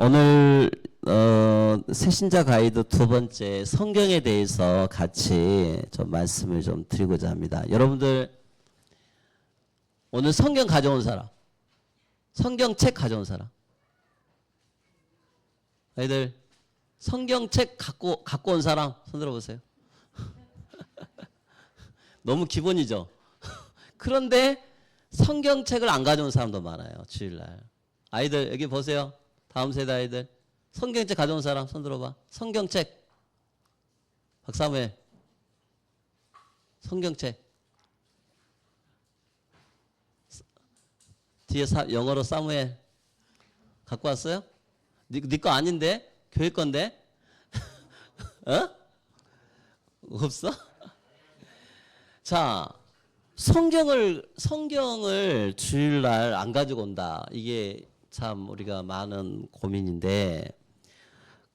오늘 새신자 가이드 두 번째 성경에 대해서 같이 좀 말씀을 좀 드리고자 합니다. 여러분들 오늘 성경 가져온 사람, 성경책 가져온 사람, 아이들 성경책 갖고 온 사람 손 들어보세요. 너무 기본이죠. 그런데 성경책을 안 가져온 사람도 많아요. 주일날. 아이들 여기 보세요. 다음 세대 아이들 성경책 가져온 사람 손 들어봐. 성경책. 박사무엘 성경책. 뒤에 영어로 사무엘 갖고 왔어요? 네 거 아닌데? 교회 건데? 어? 없어? 자, 성경을 주일날 안 가지고 온다. 이게 참 우리가 많은 고민인데,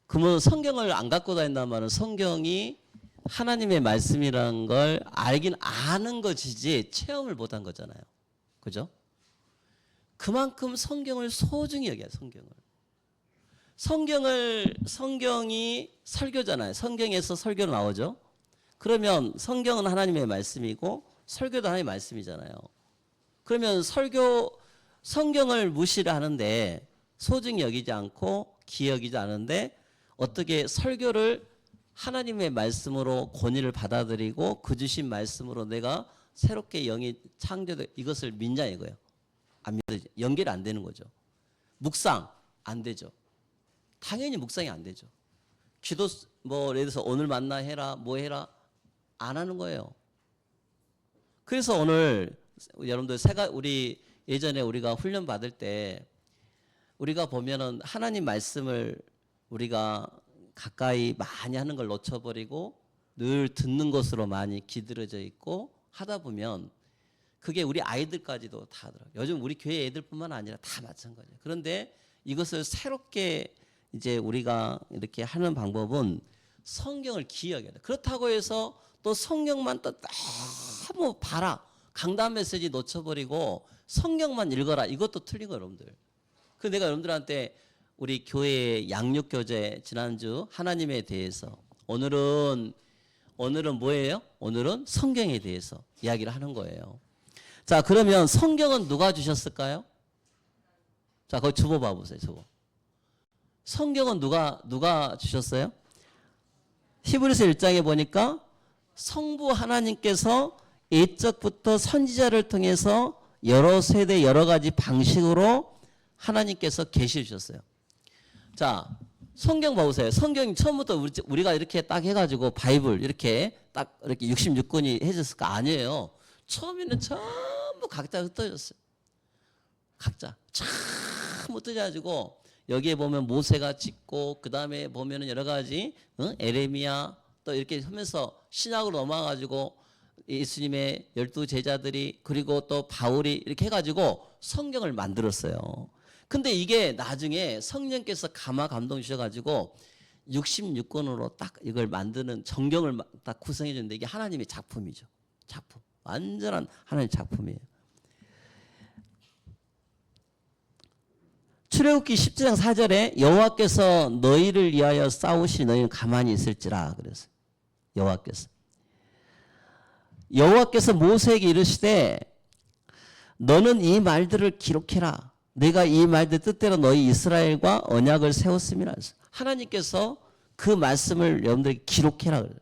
그러면 성경을 안 갖고 다닌다는 말은 성경이 하나님의 말씀이라는 걸 알긴 아는 것이지 체험을 못한 거잖아요. 그죠? 그만큼 성경을 소중히 여겨요. 성경이 설교잖아요. 성경에서 설교 나오죠. 그러면 성경은 하나님의 말씀이고 설교도 하나님의 말씀이잖아요. 그러면 성경을 무시를 하는데, 소중히 여기지 않고 기여기지 않은데 어떻게 설교를 하나님의 말씀으로 권위를 받아들이고 그 주신 말씀으로 내가 새롭게 영이 창조돼 이것을 믿냐 이거예요. 안 믿어지. 연결이 안 되는 거죠. 묵상 안 되죠. 당연히 묵상이 안 되죠. 기도 예를 들어서 오늘 만나 해라 뭐 해라 안 하는 거예요. 그래서 오늘 여러분들 우리 예전에 우리가 훈련 받을 때 우리가 보면은 하나님 말씀을 우리가 가까이 많이 하는 걸 놓쳐버리고 늘 듣는 것으로 많이 기들어져 있고 하다 보면 그게 우리 아이들까지도 다 하더라고요. 요즘 우리 교회 애들뿐만 아니라 다 마찬가지예요. 그런데 이것을 새롭게 이제 우리가 이렇게 하는 방법은 성경을 기억해야 돼. 그렇다고 해서 또 성경만 또 너무 봐라. 강단 메시지 놓쳐버리고 성경만 읽어라. 이것도 틀린 거예요, 여러분들. 그래서 내가 여러분들한테 우리 교회의 양육교재 지난주 하나님에 대해서 오늘은 뭐예요? 오늘은 성경에 대해서 이야기를 하는 거예요. 자, 그러면 성경은 누가 주셨을까요? 자, 거기 주보 봐보세요, 주보. 성경은 누가 주셨어요? 히브리서 1장에 보니까 성부 하나님께서 옛적부터 선지자를 통해서 여러 세대 여러 가지 방식으로 하나님께서 계시해 주셨어요. 자, 성경 봐보세요. 성경 처음부터 우리가 이렇게 딱 해가지고 바이블 이렇게 66권이 해졌을까? 아니에요. 처음에는 전부 각자 흩어졌어요. 각자 전부 흩어져가지고 여기에 보면 모세가 짓고 그 다음에 보면은 여러 가지 에레미야 또 이렇게 하면서 신약으로 넘어가가지고 예수님의 12 제자들이 그리고 또 바울이 이렇게 해가지고 성경을 만들었어요. 근데 이게 나중에 성령께서 감동 주셔가지고 66권으로 딱 이걸 만드는 정경을 딱 구성해 주는데 이게 하나님의 작품이죠. 작품. 완전한 하나님의 작품이에요. 출애굽기 10장 4절에 여호와께서 너희를 위하여 싸우시니 너희는 가만히 있을지라 그랬어요. 여호와께서 모세에게 이르시되 너는 이 말들을 기록해라. 내가 이 말들 뜻대로 너희 이스라엘과 언약을 세웠음이라. 하나님께서 그 말씀을 여러분들에게 기록해라 그래요.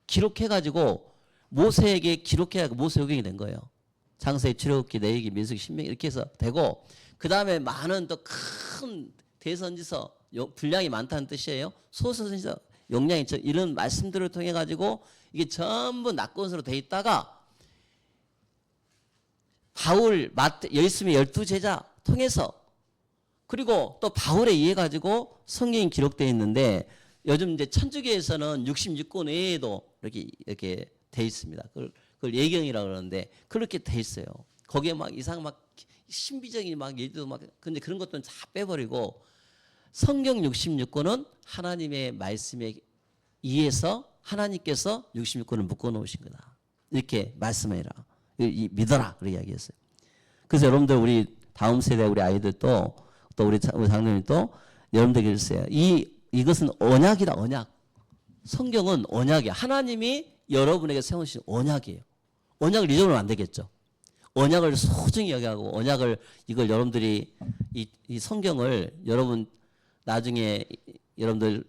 기록해가지고 모세에게 기록해야 모세오경이 된 거예요. 장세기, 출애굽기, 레위기, 민수기, 신명기 이렇게 해서 되고 그 다음에 많은 또 큰 대선지서 분량이 많다는 뜻이에요. 소선지서 용량이 이런 말씀들을 통해 가지고 이게 전부 낙권서로 돼 있다가 바울, 예수님의 12 제자 통해서 그리고 또 바울에 의해 가지고 성경이 기록되어 있는데 요즘 이제 천주교에서는 66권 외에도 이렇게 돼 있습니다. 그걸 예경이라고 그러는데 그렇게 돼 있어요. 거기에 막 이상 막 신비적인 막 예도 막 근데 그런 것들은 다 빼버리고 성경 66권은 하나님의 말씀에 의해서 하나님께서 66권을 묶어 놓으신 거다. 이렇게 말씀해라. 믿어라. 그렇게 이야기했어요. 그래서 여러분들 우리 다음 세대 우리 아이들도 또 우리 장로님도 여러분들에게 글쎄요. 이것은 언약이다, 언약. 성경은 언약이야. 하나님이 여러분에게 세우신 언약이에요. 언약을 잊어버리면 안 되겠죠. 언약을 소중히 여기하고 언약을 이걸 여러분들이 이 성경을 여러분 나중에 여러분들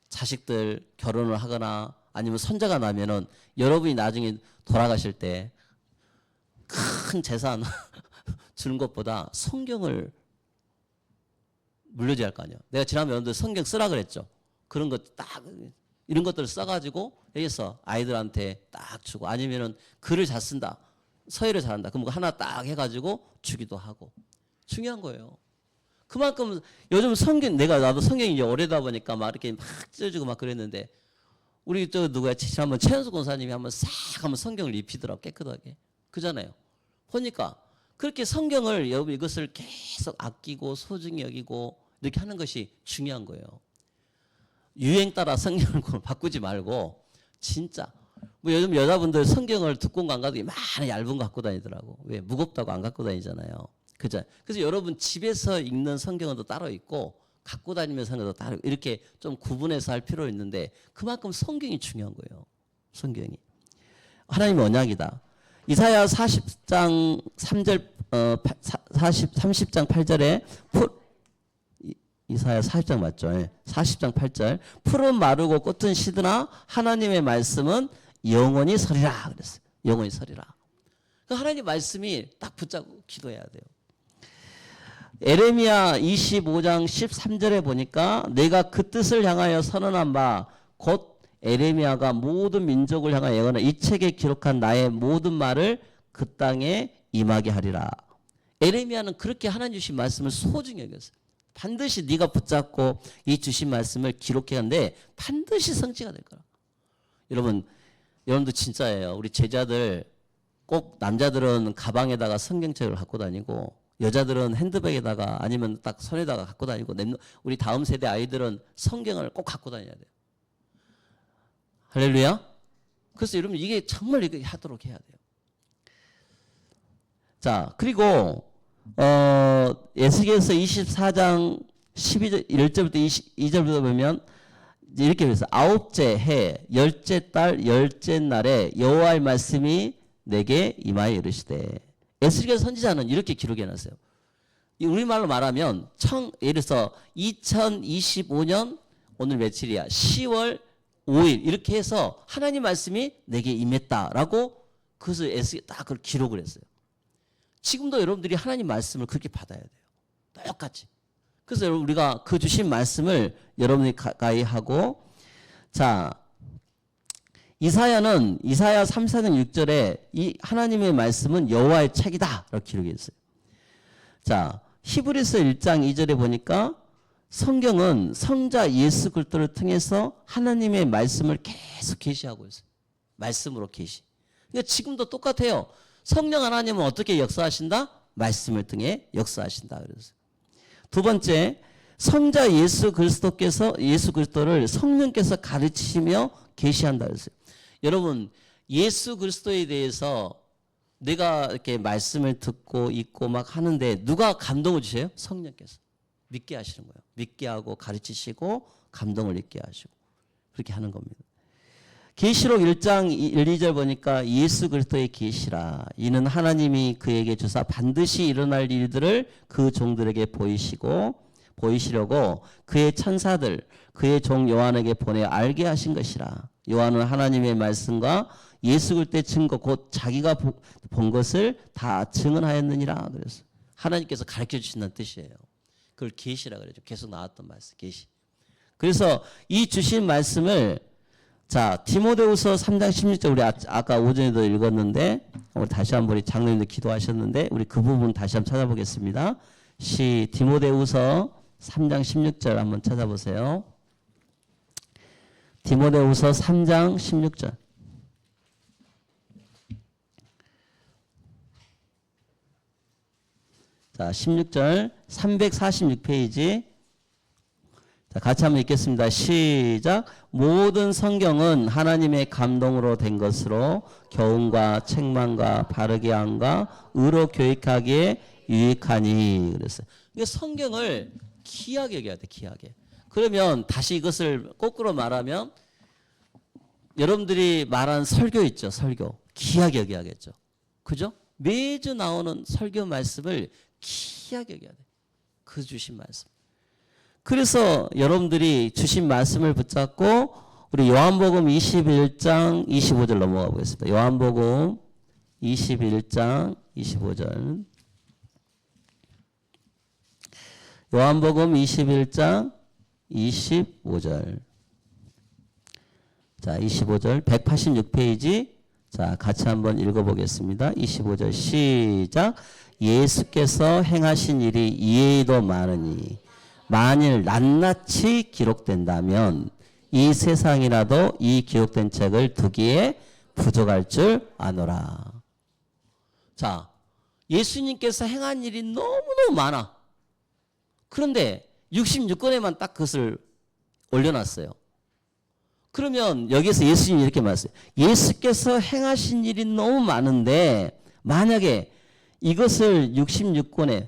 자식들 결혼을 하거나 아니면 손자가 나면은 여러분이 나중에 돌아가실 때 큰 재산 주는 것보다 성경을 물려줘야 할 거 아니에요. 내가 지난번에 여러분들 성경 쓰라 그랬죠. 그런 것 딱 이런 것들을 써가지고 여기서 아이들한테 딱 주고 아니면은 글을 잘 쓴다. 서예를 잘한다. 그럼 하나 딱 해가지고 주기도 하고. 중요한 거예요. 그만큼 요즘 성경, 나도 성경이 이제 오래다 보니까 막 이렇게 막 찢어주고 막 그랬는데 우리 누구야? 지난번 최현수 권사님이 한번 성경을 입히더라고, 깨끗하게. 그잖아요. 보니까 그렇게 성경을 여러분 이것을 계속 아끼고 소중히 여기고 이렇게 하는 것이 중요한 거예요. 유행 따라 성경을 바꾸지 말고 진짜 뭐 요즘 여자분들 성경을 두꺼운 거 안 가도 많이 얇은 거 갖고 다니더라고. 왜? 무겁다고 안 갖고 다니잖아요. 그죠? 그래서 여러분 집에서 읽는 성경은 또 따로 있고 갖고 다니면서 하는 것도 따로 이렇게 좀 구분해서 할 필요 있는데 그만큼 성경이 중요한 거예요. 성경이. 하나님의 언약이다. 이사야 40장 3절 30장 8절에 이사야 40장 맞죠? 40장 8절 풀은 마르고 꽃은 시드나 하나님의 말씀은 영원히 서리라 그랬어요. 영원히 서리라. 그 하나님 말씀이 딱 붙잡고 기도해야 돼요. 에레미야 25장 13절에 보니까 내가 그 뜻을 향하여 선언한 바 곧 에레미야가 모든 민족을 향하여 예언한 이 책에 기록한 나의 모든 말을 그 땅에 임하게 하리라. 에레미야는 그렇게 하나님 주신 말씀을 소중히 여겼어요. 반드시 네가 붙잡고 이 주신 말씀을 기록해야 하는데 반드시 성취가 될 거라. 여러분도 진짜예요. 우리 제자들 꼭 남자들은 가방에다가 성경책을 갖고 다니고 여자들은 핸드백에다가 아니면 딱 손에다가 갖고 다니고 우리 다음 세대 아이들은 성경을 꼭 갖고 다녀야 돼요. 할렐루야. 그래서 여러분 이게 정말 이거 하도록 해야 돼요. 자, 그리고 에스겔서 24장 12절 1절부터 22절부터 보면 이렇게 그래서 아홉째 해 열째 달 열째 날에 여호와의 말씀이 내게 임하여 이르시되 에스겔 선지자는 이렇게 기록해 놨어요. 우리말로 말하면 예를 들어서 2025년 오늘 며칠이야? 10월 5일 이렇게 해서 하나님 말씀이 내게 임했다라고 그것을 에스겔 딱 그걸 기록을 했어요. 지금도 여러분들이 하나님 말씀을 그렇게 받아야 돼요. 똑같이. 그래서 여러분 우리가 그 주신 말씀을 여러분이 가까이 하고 자 이사야는 이사야 34장 6절에 이 하나님의 말씀은 여호와의 책이다 라고 기록했어요. 자 히브리서 1장 2절에 보니까 성경은 성자 예수 그리스도를 통해서 하나님의 말씀을 계속 계시하고 있어요. 말씀으로 계시. 그러니까 지금도 똑같아요. 성령 하나님은 어떻게 역사하신다? 말씀을 통해 역사하신다 그랬어요. 두 번째, 성자 예수 그리스도를 성령께서 가르치시며 계시한다 그랬어요. 여러분, 예수 그리스도에 대해서 내가 이렇게 말씀을 듣고 읽고 막 하는데 누가 감동을 주세요? 성령께서. 믿게 하시는 거예요. 믿게 하고 가르치시고 감동을 있게 하시고 그렇게 하는 겁니다. 계시록 1장 1, 2절 보니까 예수 그리스도의 계시라. 이는 하나님이 그에게 주사 반드시 일어날 일들을 그 종들에게 보이시려고 그의 천사들 그의 종 요한에게 보내 알게 하신 것이라. 요한은 하나님의 말씀과 예수 그리스도의 증거 곧 자기가 본 것을 다 증언하였느니라 그랬어요. 하나님께서 가르쳐 주신다는 뜻이에요. 그걸 계시라 그러죠. 계속 나왔던 말씀 계시. 그래서 이 주신 말씀을 자 디모데후서 3장 16절 우리 아까 오전에도 읽었는데 우리 다시 한번 우리 장로님들 기도하셨는데 우리 그 부분 다시 한번 찾아보겠습니다. 디모데후서 3장 16절 한번 찾아보세요. 디모데후서 3장 16절. 자, 16절 346페이지. 자, 같이 한번 읽겠습니다. 시작. 모든 성경은 하나님의 감동으로 된 것으로 교훈과 책망과 바르게 함과 의로 교육하기에 유익하니 그랬어요. 그러니까 성경을 귀하게 여겨야 돼. 귀하게. 그러면 다시 이것을 거꾸로 말하면 여러분들이 말한 설교 있죠. 설교. 귀하게 여겨야겠죠. 그죠? 매주 나오는 설교 말씀을 귀하게 여겨야 돼. 그 주신 말씀. 그래서 여러분들이 주신 말씀을 붙잡고 우리 요한복음 21장 25절 넘어가 보겠습니다. 요한복음 21장 25절. 요한복음 21장 25절. 자, 25절 186페이지. 자, 같이 한번 읽어보겠습니다. 25절 시작. 예수께서 행하신 일이 이외에도 많으니 만일 낱낱이 기록된다면 이 세상이라도 이 기록된 책을 두기에 부족할 줄 아노라. 자, 예수님께서 행한 일이 너무너무 많아. 그런데 66권에만 딱 그것을 올려놨어요. 그러면 여기서 예수님이 이렇게 말했어요. 예수께서 행하신 일이 너무 많은데 만약에 이것을 66권에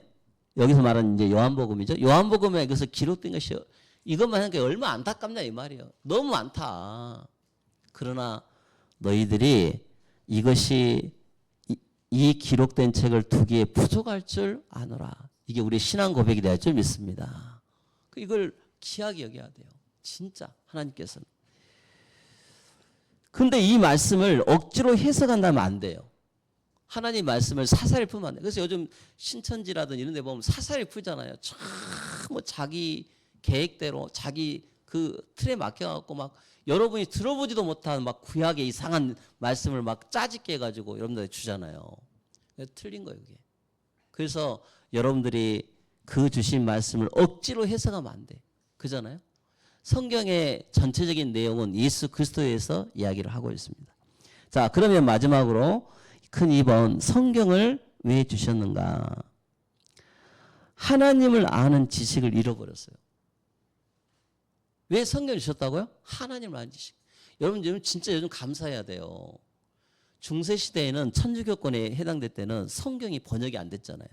여기서 말하는 이제 요한복음이죠. 요한복음에 이것을 기록된 것이 이것만 하니까 얼마 안타깝냐 이 말이에요. 너무 많다. 그러나 너희들이 이것이 이 기록된 책을 두기에 부족할 줄 아노라. 이게 우리 신앙 고백이 될 줄 믿습니다. 이걸 귀하게 여겨야 돼요. 진짜 하나님께서는. 근데 이 말씀을 억지로 해석한다면 안 돼요. 하나님 말씀을 사사리 풀면 안 돼요. 그래서 요즘 신천지라든 이런 데 보면 사사리 풀잖아요. 참 뭐 자기 계획대로 자기 그 틀에 막혀갖고 막 여러분이 들어보지도 못한 막 구약의 이상한 말씀을 막 짜집게 해가지고 여러분들 주잖아요. 틀린 거예요, 그게. 그래서 여러분들이 그 주신 말씀을 억지로 해석하면 안 돼. 그잖아요? 성경의 전체적인 내용은 예수 그리스도에서 이야기를 하고 있습니다. 자, 그러면 마지막으로 큰 2번, 성경을 왜 주셨는가? 하나님을 아는 지식을 잃어버렸어요. 왜 성경을 주셨다고요? 하나님을 아는 지식. 여러분 진짜 요즘 감사해야 돼요. 중세시대에는 천주교권에 해당될 때는 성경이 번역이 안 됐잖아요.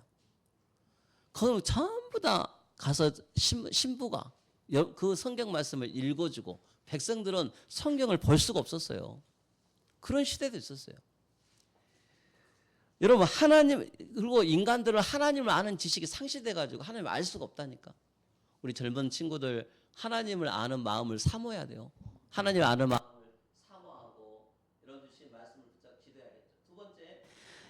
그럼 전부 다 가서 신부가 그 성경 말씀을 읽어주고 백성들은 성경을 볼 수가 없었어요. 그런 시대도 있었어요. 여러분 하나님 그리고 인간들은 하나님을 아는 지식이 상실돼가지고 하나님을 알 수가 없다니까. 우리 젊은 친구들 하나님을 아는 마음을 사모해야 돼요. 하나님을 아는 마음을 사모하고 이런 주신 말씀을 붙잡고 기도해야겠죠. 두 번째,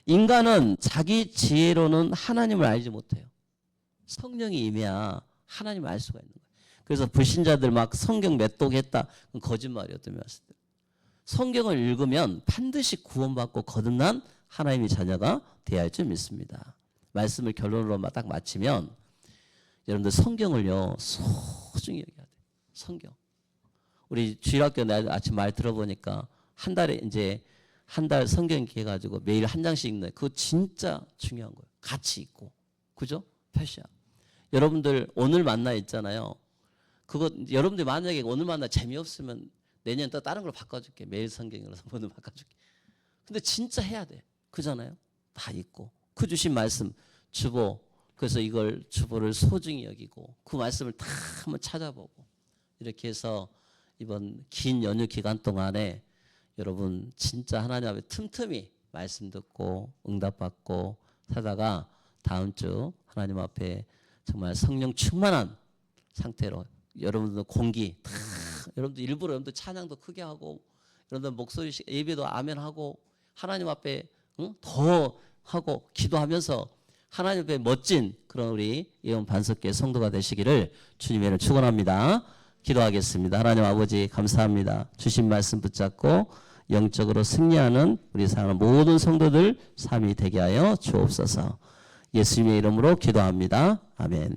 인간은 자기 지혜로는 하나님을 알지 못해요. 성령이 임해야 하나님을 알 수가 있는 거예요. 그래서 불신자들 막 성경 매독했다. 그건 거짓말이었던 말씀. 성경을 읽으면 반드시 구원받고 거듭난 하나님의 자녀가 되어야 할 줄 믿습니다. 말씀을 결론으로 딱 마치면 여러분들 성경을요 소중히 여겨야 돼요. 성경. 우리 주일학교 날 아침 말 들어보니까 한 달에 이제 한 달 성경 읽기 해가지고 매일 한 장씩 읽는 그거 진짜 중요한 거예요. 같이 읽고 그죠? 표시야. 여러분들 오늘 만나 있잖아요. 그거 여러분들 만약에 오늘 만나 재미없으면 내년 또 다른 걸 바꿔줄게. 매일 성경으로 오늘 바꿔줄게. 근데 진짜 해야 돼. 그잖아요. 다 읽고 그 주신 말씀 주보 그래서 이걸 주보를 소중히 여기고 그 말씀을 다 한번 찾아보고 이렇게 해서 이번 긴 연휴 기간 동안에 여러분 진짜 하나님 앞에 틈틈이 말씀 듣고 응답받고 살다가 다음 주 하나님 앞에 정말 성령 충만한 상태로 여러분들 공기 다 여러분들 일부러 여러분들 찬양도 크게 하고 여러분들 목소리 예배도 아멘 하고 하나님 앞에 더 하고 기도하면서 하나님 앞에 멋진 그런 우리 예언 반석계 성도가 되시기를 주님의 이름으로 축원합니다. 기도하겠습니다. 하나님 아버지 감사합니다. 주신 말씀 붙잡고 영적으로 승리하는 우리 사랑하는 모든 성도들 삶이 되게 하여 주옵소서. 예수님의 이름으로 기도합니다. 아멘.